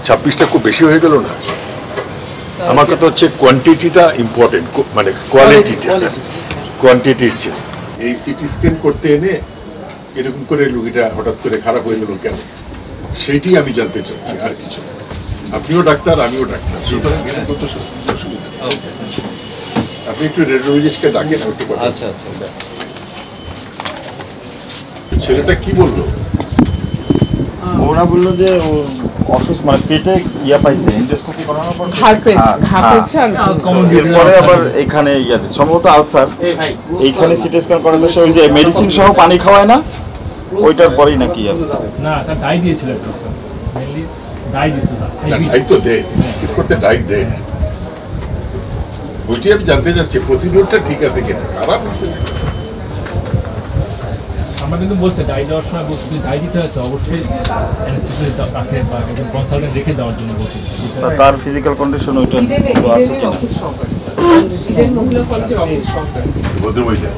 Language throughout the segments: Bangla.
26টা খুব বেশি হয়ে গেল না? আমার কথা হচ্ছে কোয়ান্টিটিটা ইম্পর্টেন্ট, মানে কোয়ান্টিটির চেয়ে। এই সিটি স্ক্যান করতে এনে এরকম করে রোগীটা হঠাৎ করে খারাপ হয়ে গেল কেন, সেইটি আমি জানতে চাচ্ছি, আর কিছু। আপনিও ডাক্তার, আমিও ডাক্তার, সুতরাং এরকম তো অসুবিধা। আপনি একটু রেডিওলজিস্টকে ডাকেন একটু কথা। আচ্ছা আচ্ছা। ছেলেটা কি বললো? ওরা বললো যে অসুস্থ, মানে পেটে ইয়া পাইছে, এন্ডোস্কোপি করানোর পর এরপরে আবার এখানে ইয়াতে সম্ভবত আলসার, এইখানে সিটি স্ক্যান করাতে ওই যে মেডিসিন সহ পানি খাওয়ায় না, ওইটার পরেই নাকি না তার ডাই দিয়েছিল একটা স্যার, মেইনলি ডাই দিছিল না, ডাই তো দেয়, সিটি করতে ডাই দেয়। ওইটি আমি জানতে চাচ্ছি প্রতিরোধটা ঠিক আছে কিনা, খারাপ হচ্ছে। আমরা কিন্তু বলছে ডাই দেওয়ার সময় বলছি ডাই দিতে হয়েছে অবশ্যই অ্যানেস্থেসিস্ট রাখে বা একজন কনসালটেন্ট রেখে দেওয়ার জন্য বলছি। তার ফিজিক্যাল কন্ডিশন ওইটা আছে কিনা। মহিলা কলেজের অফিস সহকারী ভদ্রমহিলা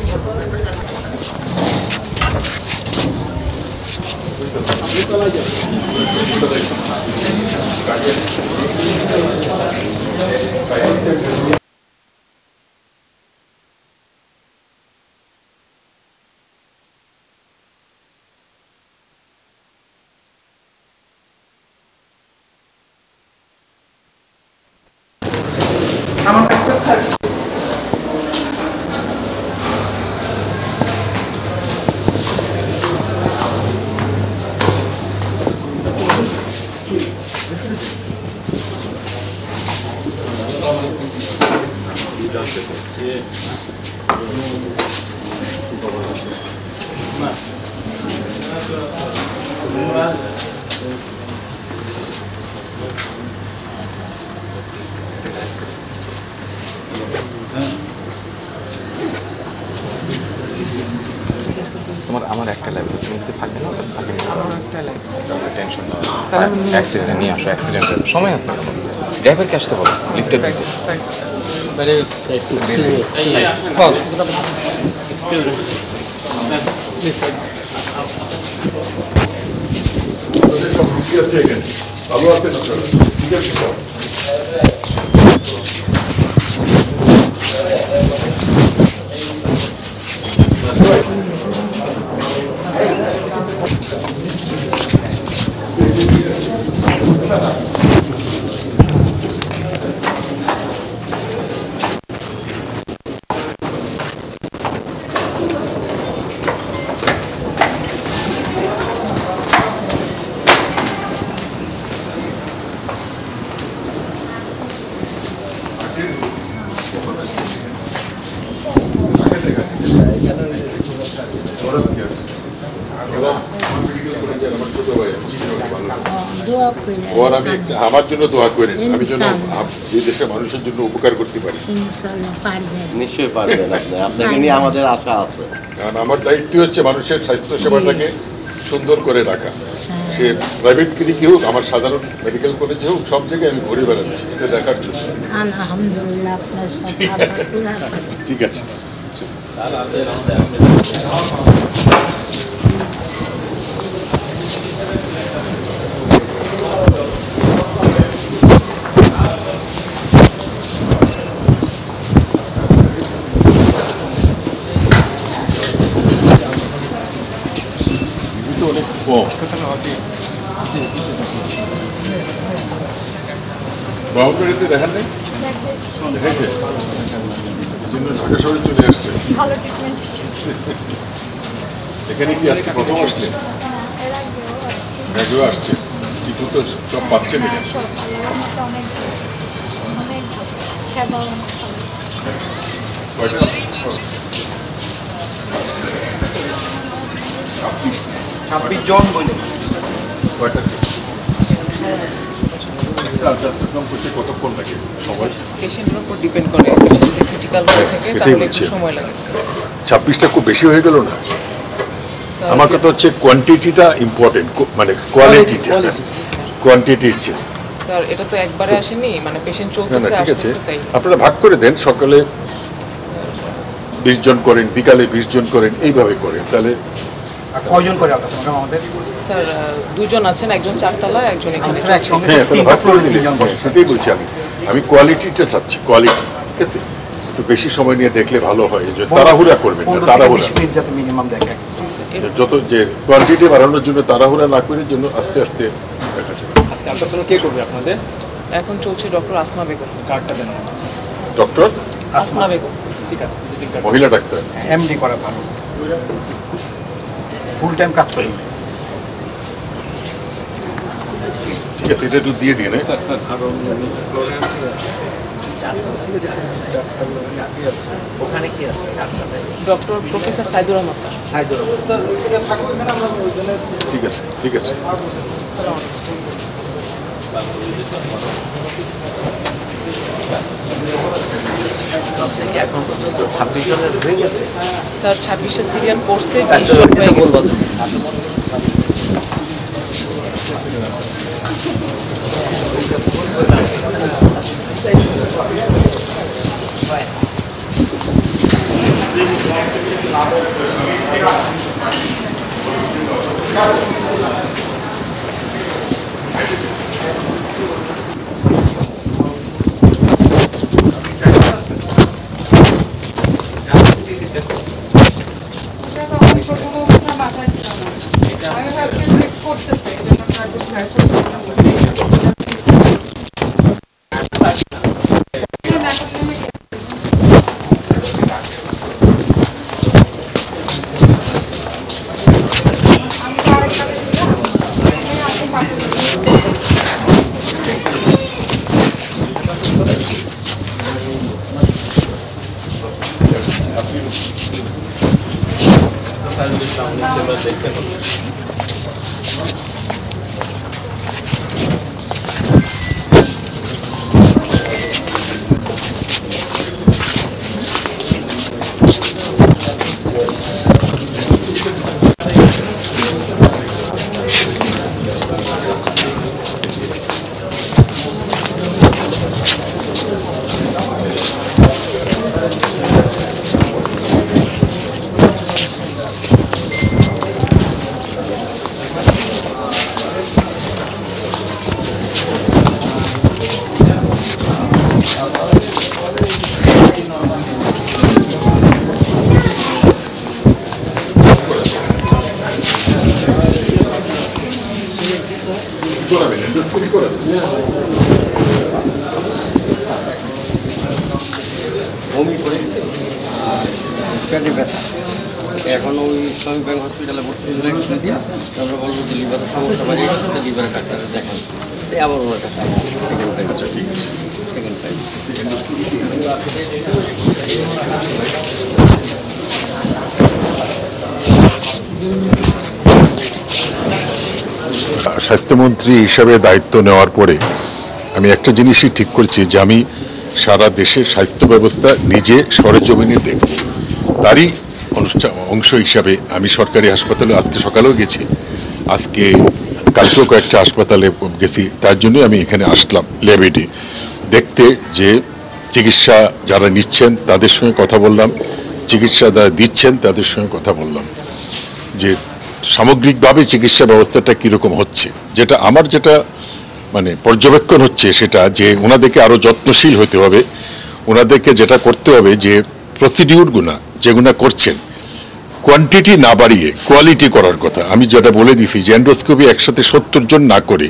আমার একটা 36 আমার একটা লাইভ মধ্যে থাকবে না, থাকে টেনশন না, অ্যাক্সিডেন্টে নিয়ে আসো, অ্যাক্সিডেন্টের সময় আছে, ড্রাইভারকে আসতে বলো লিফটের দিকে। ভালো আছেন আপনারা? ঠিক আছে স্যার। আমার জন্য দোয়া করেন, আমি যেন এই দেশের মানুষের জন্য উপকার করতে পারি। নিশ্চয়ই পারবেন, আপনাকে নিয়ে আমাদের আশা আছে। কারণ আমার দায়িত্ব হচ্ছে মানুষের স্বাস্থ্য সেবাটাকে সুন্দর করে রাখা। সে প্রাইভেট ক্লিনিকে হোক, আমার সাধারণ মেডিকেল কলেজে হোক, সব জায়গায় আমি ঘুরে বেড়াচ্ছি এটা দেখার জন্য। আলহামদুলিল্লাহ, ঠিক আছে। অনেক কম বাউন্ডারিতে দেখান নেই, দেখেছে জন্য ঢাকা শহরে চলে আসছে। এখানে কি আজকে প্রথম আসছে? আগেও আসছে, ঠিক মতো সব পাচ্ছেন এখানে? কতক্ষণ লাগে? সবাই পেশেন্টের উপর ডিপেন্ড করে, ক্রিটিক্যাল থেকে তাহলে একটু সময় লাগে। 26টা খুব বেশি হয়ে গেল না? আমার কথা হচ্ছে কোয়ান্টিটিটা ইম্পর্টেন্ট, মানে কোয়ান্টিটির চেয়ে। স্যার এটা তো একবারে আসেনি, মানে পেশেন্ট চলতেছে, ঠিক আছে, তাই আপনারা ভাগ করে দেন, সকালে 20 জন করেন, বিকালে 20 জন করেন, এইভাবে করেন, তাহলে কয়জন করে আল্ট্রাসাউন্ড ম্যাডাম আমাদের? স্যার দুজন আছেন, একজন চারতলা, একজন এখানে। একসঙ্গে হ্যাঁ তাহলে ভাগ করে দিলে সেটাই বলছি আমি কোয়ালিটিটা চাচ্ছি, কোয়ালিটি ঠিক আছে, একটু বেশি সময় নিয়ে দেখলে ভালো হয়, যে তাড়াহুড়া করবেন না, তাড়াহুড়া যাতে মিনিমাম দেখে যত যে কোয়ান্টিটি বাড়ানোর জন্য তাড়াহুড়া না করে জন্য আস্তে আস্তে দেখা যায়। আজকে আল্ট্রাসাউন্ড কে করবে আপনাদের? এখন চলছে ডক্টর আসমা বেগম। কার্ডটা দেন। ডক্টর আসমা বেগম, ঠিক আছে, ভিজিটিং কার্ড। মহিলা ডাক্তার, এমডি করা ভালো, ফুল টাইম কাজ করি। ঠিক আছে, এটা একটু দিয়ে দিন। স্যার স্যার আরো ওখানে কি আছে? Doctor professor Saidur Rahman sir. Saidur Rahman. ঠিক আছে ঠিক আছে। এখন পর্যন্ত 26 জনের হয়ে গেছে স্যার। 26টা সিরিয়াল পড়ছে, 20 জন হয়ে গেছে। পেটে ব্যথা, এখন ওই ইসলামিক ব্যাংক হসপিটালে ভর্তি হলে দিয়ে আমরা বলবো যে লিভারের সমস্যা বাড়ি গেছে, লিভারের ডাক্তারে দেখেন, তাই আবার ওনার কাছে আচ্ছা ঠিক আছে। সেকেন্ড টাইম স্বাস্থ্যমন্ত্রী হিসাবে দায়িত্ব নেওয়ার পরে আমি একটা জিনিসই ঠিক করছি যে আমি সারা দেশের স্বাস্থ্য ব্যবস্থা নিজে সরেজমিনে দেখব। তারই অংশ হিসাবে আমি সরকারি হাসপাতালে আজকে সকালেও গেছি, আজকে কালকেও কয়েকটা হাসপাতালে গেছি, তার জন্যই আমি এখানে আসলাম ল্যাবেডে দেখতে যে চিকিৎসা যারা নিচ্ছেন তাদের সঙ্গে কথা বললাম, চিকিৎসা যারা দিচ্ছেন তাদের সঙ্গে কথা বললাম যে সামগ্রিকভাবে চিকিৎসা ব্যবস্থাটা কীরকম হচ্ছে। যেটা আমার যেটা মানে পর্যবেক্ষণ হচ্ছে সেটা যে ওনাদেরকে আরও যত্নশীল হতে হবে, ওনাদেরকে যেটা করতে হবে যে প্রসিডিউরগুলো যেগুলো করছেন কোয়ান্টিটি না বাড়িয়ে কোয়ালিটি করার কথা। আমি যেটা বলে দিছি যে এন্ডোস্কোপি একসাথে 70 জন না করে,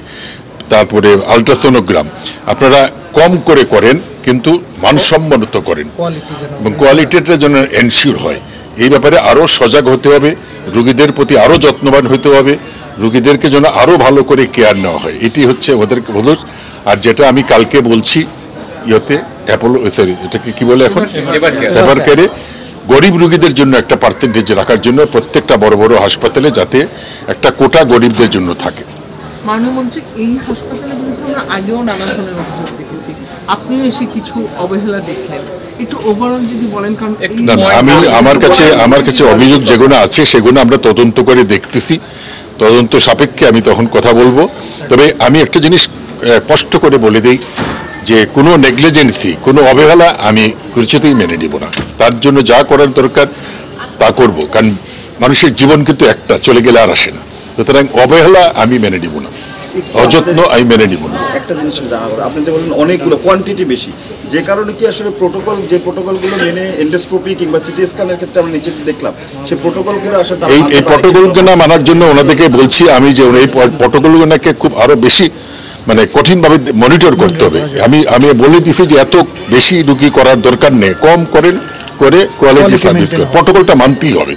তারপরে আলট্রাসোনোগ্রাম আপনারা কম করে করেন কিন্তু মানসম্মত করেন এবং কোয়ালিটিটা যেন এনশিওর হয়। এই ব্যাপারে আরও সজাগ হতে হবে, রোগীদের প্রতি আরও যত্নবান হতে হবে, রোগীদেরকে যেন আরও ভালো করে কেয়ার নেওয়া হয়, এটি হচ্ছে ওদেরকে বলো। আর যেটা আমি কালকে বলছি ইয়েতে অ্যাপোলো সরি এটাকে কি বলে এখন এবার কেড়ে গরিব রোগীদের জন্য একটা পার্সেন্টেজ রাখার জন্য প্রত্যেকটা বড় বড় হাসপাতালে যাতে একটা কোটা গরিবদের জন্য থাকে। মাননীয় মন্ত্রী, এই হাসপাতালের বিরুদ্ধে আমরা আগেও নানা ধরনের অভিযোগ দেখেছি, আপনিও এসে কিছু অবহেলা দেখলেন, একটু ওভারঅল যদি বলেন। কারণ আমি আমার কাছে অভিযোগ যেগুলো আছে সেগুলো আমরা তদন্ত করে দেখতেছি, তদন্ত সাপেক্ষে আমি তখন কথা বলবো। তবে আমি একটা জিনিস স্পষ্ট করে বলে দিই যে কোনো নেগলিজেন্সি, কোনো অবহেলা আমি কিছুতেই মেনে নিব না। তার জন্য যা করার দরকার তা করব, কারণ মানুষের জীবন কিন্তু একটা, চলে গেলে আর আসে না। সুতরাং অবহেলা আমি মেনে নিব না, অযত্ন আমি মেনে নিব না। একটা জিনিস জানা গেল, আপনি যে বললেন অনেকগুলো কোয়ান্টিটি বেশি, যে কারণে কি আসলে প্রোটোকলগুলো মেনে এন্ডোস্কোপি কিংবা সিটি স্ক্যানের ক্ষেত্রে আমরা নিচে দেখলাম সেই প্রোটোকলগুলো আসলে এই প্রোটোকলকে না মানার জন্য ওনাদেরকে বলছি আমি যে এই প্রোটোকলগুলোকে খুব আরো বেশি মানে কঠিনভাবে মনিটর করতে হবে। আমি বলে দিছি যে এত বেশি রুগী করার দরকার নেই, কম করে কোয়ালিটি সার্ভিস করে প্রোটোকলটা মানতেই হবে।